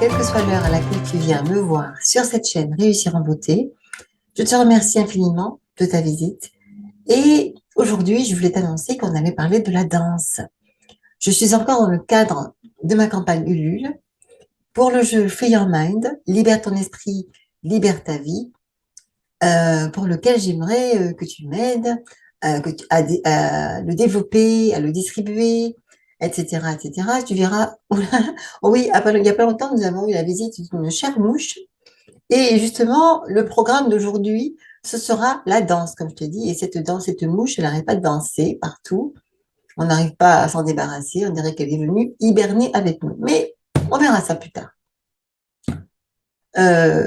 quelle que soit l'heure à laquelle tu viens me voir sur cette chaîne Réussir en beauté. Je te remercie infiniment de ta visite. Et aujourd'hui, je voulais t'annoncer qu'on allait parler de la danse. Je suis encore dans le cadre de ma campagne Ulule pour le jeu Free Your Mind, Libère ton esprit, libère ta vie, pour lequel j'aimerais que tu m'aides à le développer, à le distribuer, etc., etc. Tu verras. Oh oui, il n'y a pas longtemps, nous avons eu la visite d'une chère mouche. Et justement, le programme d'aujourd'hui, ce sera la danse, comme je te dis. Et cette danse, cette mouche, elle n'arrête pas de danser partout. On n'arrive pas à s'en débarrasser. On dirait qu'elle est venue hiberner avec nous. Mais on verra ça plus tard.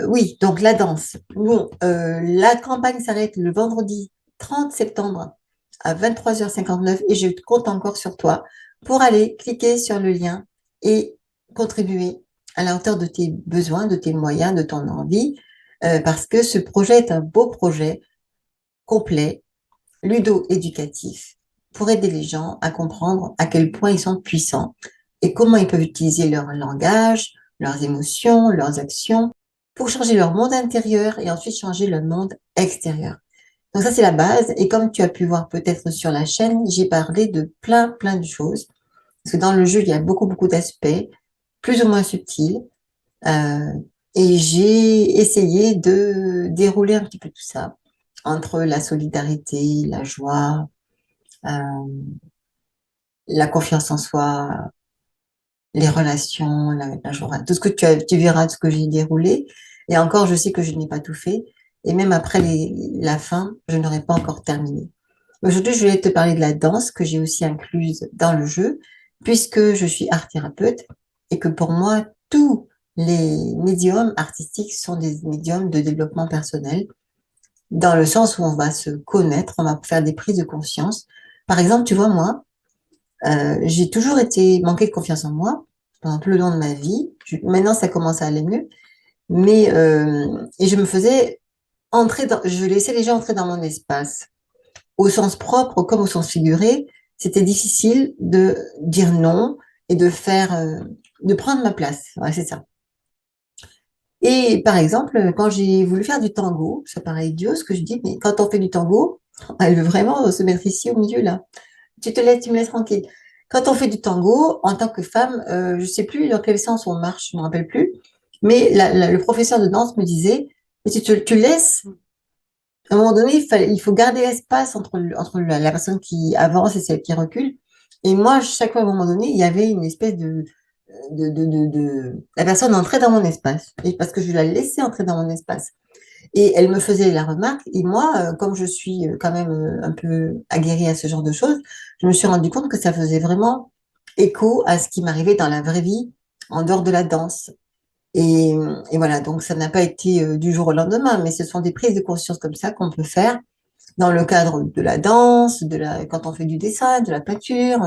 Oui, donc la danse. Bon, la campagne s'arrête le vendredi 30 septembre à 23h59 et je compte encore sur toi pour aller cliquer sur le lien et contribuer à la hauteur de tes besoins, de tes moyens, de ton envie, parce que ce projet est un beau projet complet, ludo-éducatif, pour aider les gens à comprendre à quel point ils sont puissants et comment ils peuvent utiliser leur langage, leurs émotions, leurs actions pour changer leur monde intérieur et ensuite changer le monde extérieur. Donc ça, c'est la base. Et comme tu as pu voir peut-être sur la chaîne, j'ai parlé de plein de choses. Parce que dans le jeu, il y a beaucoup d'aspects, plus ou moins subtils. Euh, et j'ai essayé de dérouler un petit peu tout ça entre la solidarité, la joie, euh, la confiance en soi, les relations, la joie, tout ce que tu verras de ce que j'ai déroulé. Et encore, je sais que je n'ai pas tout fait. Et même après la fin, je n'aurai pas encore terminé. Aujourd'hui, je vais te parler de la danse que j'ai aussi incluse dans le jeu, puisque je suis art thérapeute et que pour moi, tous les médiums artistiques sont des médiums de développement personnel, dans le sens où on va se connaître, on va faire des prises de conscience. Par exemple, tu vois, moi, j'ai toujours été manqué de confiance en moi pendant tout le long de ma vie. Maintenant, ça commence à aller mieux, mais et je me faisais je laissais les gens entrer dans mon espace, au sens propre comme au sens figuré. C'était difficile de dire non et de prendre ma place. Ouais, c'est ça. Et par exemple, quand j'ai voulu faire du tango, ça paraît idiot ce que je dis, mais quand on fait du tango, elle veut vraiment se mettre ici au milieu là. Tu me laisses tranquille. Quand on fait du tango, en tant que femme, je ne sais plus dans quel sens on marche, je ne me rappelle plus, mais le professeur de danse me disait, mais tu laisses, à un moment donné, il faut garder l'espace entre la personne qui avance et celle qui recule. Et moi, chaque fois, à un moment donné, il y avait une espèce la personne entrait dans mon espace, et parce que je la laissais entrer dans mon espace. Et elle me faisait la remarque, et moi, comme je suis quand même un peu aguerrie à ce genre de choses, je me suis rendu compte que ça faisait vraiment écho à ce qui m'arrivait dans la vraie vie, en dehors de la danse. Et, et voilà, donc ça n'a pas été du jour au lendemain, mais ce sont des prises de conscience comme ça qu'on peut faire dans le cadre de la danse, quand on fait du dessin, de la peinture,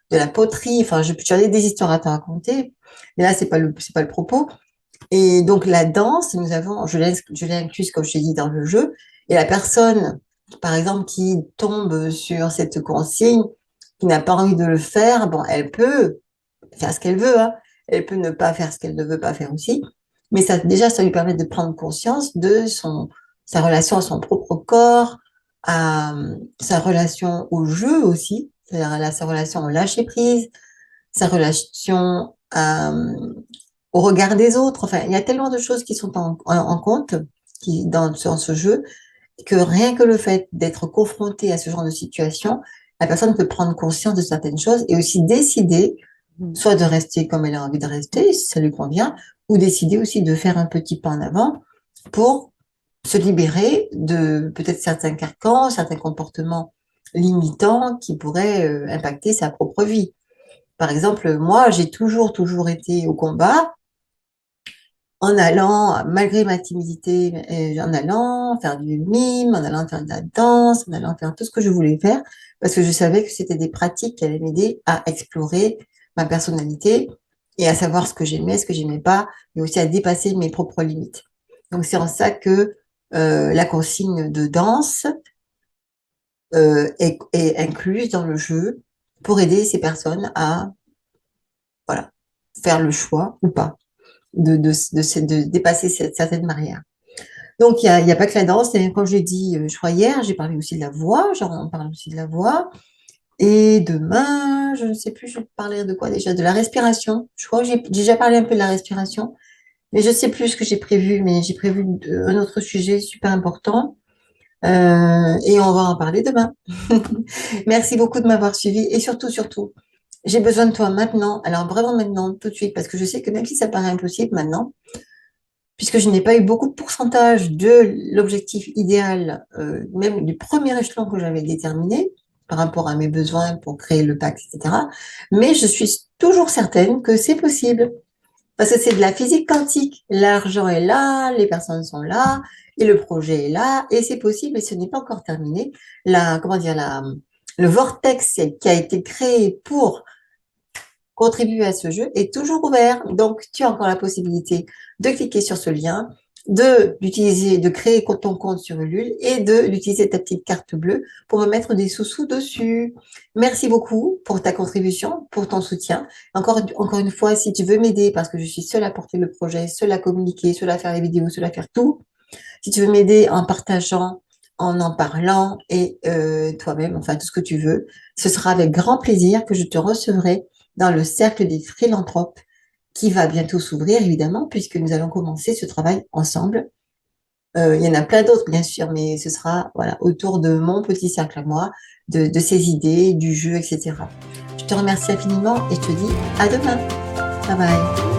de la poterie. Enfin, j'avais des histoires à te raconter, mais là, c'est pas le propos. Et donc, la danse, je l'ai incluse, comme je t'ai dit, dans le jeu. Et la personne, par exemple, qui tombe sur cette consigne, qui n'a pas envie de le faire, bon, elle peut faire ce qu'elle veut, hein. Elle peut ne pas faire ce qu'elle ne veut pas faire aussi. Mais ça, déjà, ça lui permet de prendre conscience de sa relation à son propre corps, à sa relation au jeu aussi, c'est-à-dire sa relation au lâcher prise, sa relation au regard des autres. Enfin, il y a tellement de choses qui sont en compte dans ce jeu que rien que le fait d'être confronté à ce genre de situation, la personne peut prendre conscience de certaines choses et aussi décider soit de rester comme elle a envie de rester, si ça lui convient, ou décider aussi de faire un petit pas en avant pour se libérer de peut-être certains carcans, certains comportements limitants qui pourraient impacter sa propre vie. Par exemple, moi, j'ai toujours été au combat en allant, malgré ma timidité, en allant faire du mime, en allant faire de la danse, en allant faire tout ce que je voulais faire, parce que je savais que c'était des pratiques qui allaient m'aider à explorer ma personnalité et à savoir ce que j'aimais, ce que j'aimais pas, mais aussi à dépasser mes propres limites. Donc c'est en ça que la consigne de danse est incluse dans le jeu pour aider ces personnes à voilà, faire le choix ou pas de dépasser certaines barrières. Donc, il y a pas que la danse. Et comme je l'ai dit, je crois hier, j'ai parlé aussi de la voix. Genre, on parle aussi de la voix. Et demain, je ne sais plus, je parlais de quoi déjà? De la respiration. Je crois que j'ai déjà parlé un peu de la respiration. Mais je ne sais plus ce que j'ai prévu, mais j'ai prévu un autre sujet super important. Et on va en parler demain. Merci beaucoup de m'avoir suivi. Et surtout, surtout, j'ai besoin de toi maintenant. Alors vraiment maintenant, tout de suite, parce que je sais que même si ça paraît impossible maintenant, puisque je n'ai pas eu beaucoup de pourcentage de l'objectif idéal, même du premier échelon que j'avais déterminé par rapport à mes besoins pour créer le pacte, etc. Mais je suis toujours certaine que c'est possible. Parce que c'est de la physique quantique. L'argent est là, les personnes sont là, et le projet est là, et c'est possible, et ce n'est pas encore terminé. Comment dire, le vortex qui a été créé pour contribuer à ce jeu est toujours ouvert. Donc, tu as encore la possibilité de cliquer sur ce lien, de créer ton compte sur Ulule et d'utiliser ta petite carte bleue pour me mettre des sous-sous dessus. Merci beaucoup pour ta contribution, pour ton soutien. Encore une fois, si tu veux m'aider, parce que je suis seule à porter le projet, seule à communiquer, seule à faire les vidéos, seule à faire tout, si tu veux m'aider en partageant, en parlant et toi-même, enfin tout ce que tu veux, ce sera avec grand plaisir que je te recevrai dans le cercle des philanthropes qui va bientôt s'ouvrir, évidemment, puisque nous allons commencer ce travail ensemble. Il y en a plein d'autres, bien sûr, mais ce sera voilà, autour de mon petit cercle à moi, de ses idées, du jeu, etc. Je te remercie infiniment et je te dis à demain. Bye bye.